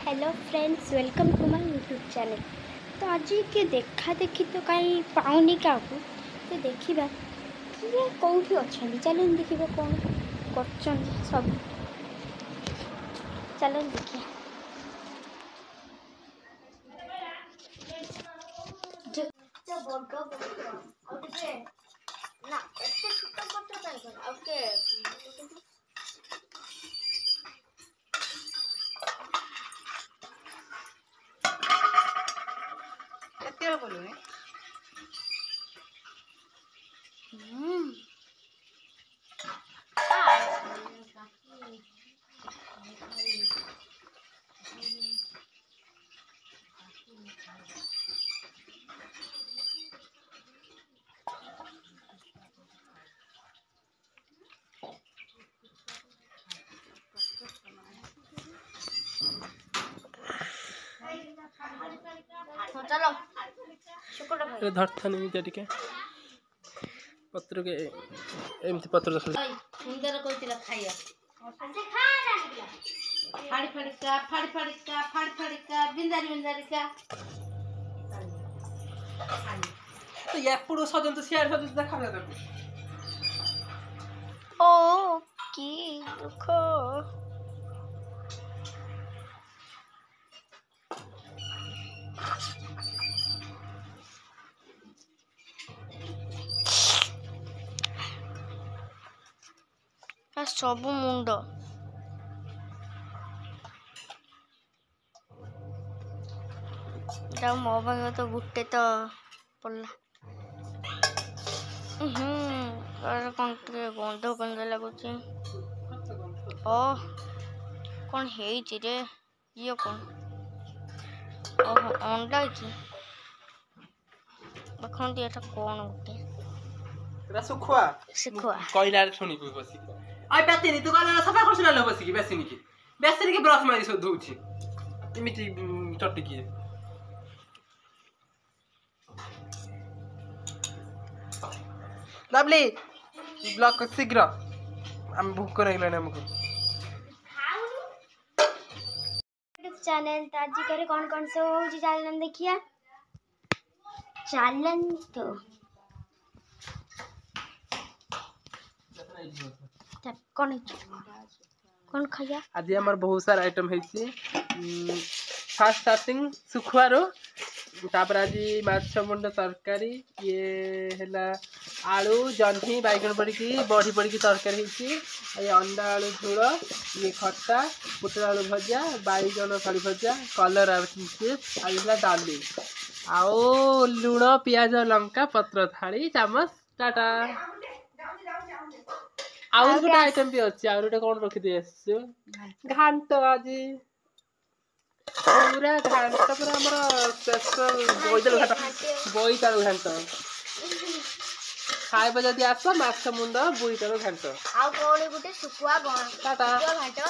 Hello friends, welcome to my YouTube channel. तो आज के देखा देखी तो कहीं पाऊनी क्या तो देखा किए कौटी अच्छा चलो देखा कौन कर सब चलो देखिए। चलो धरता नहीं टे पत्र के एमती पत्र सुंदर कहला खाइया फाड़ी फाड़ी का बिंदारी बिंदारी का तो एपड़ो सजन तो सियार सजन देखा जाता ओ की दुख सब मुंड मो भाग तो गुटे तो पड़ा कौन गंध गंध लगुच कौन है ये कौन ओह अंडा की देखते ये कौन गोटे सुखुआ शिखुआ कहला शुणी बस आई बेसिनी तू कहला सफा करछ ना बसिकी बेसिनी की ब्रश मारी सो धोछि इमिति चटकी लवली ब्लॉक शीघ्र हम भूख कर गलाने हमको चैनल ताजी करे कौन से हो चैनल देखिए चैनल तो कौन खाया आज हमार बहुत सारा आइटम है फास्ट स्टार्टिंग सुखुआ रो तापर आज माछ मुंड तरकारी ये हैला आलू जन्ही बैगन पड़ी बड़ी पड़ी तरकारी है अंडा आलू झोल ये खट्टा पुटल आलू भजा बैगन फड़ी भजा कलर आला डाली आओ लुण पियाज लंका पत्र थाली चामच टाटा आउर गोटे आइटम भी अच्छी आउर गोटे कौन रखी दे घांट आज पूरा घांट पूरा हमर स्पेशल बोइतालु घांट खाइबा जदि आस माछ मुंड बोइतालु घांट आ कौन गोटे सुकुआ टाटा घाट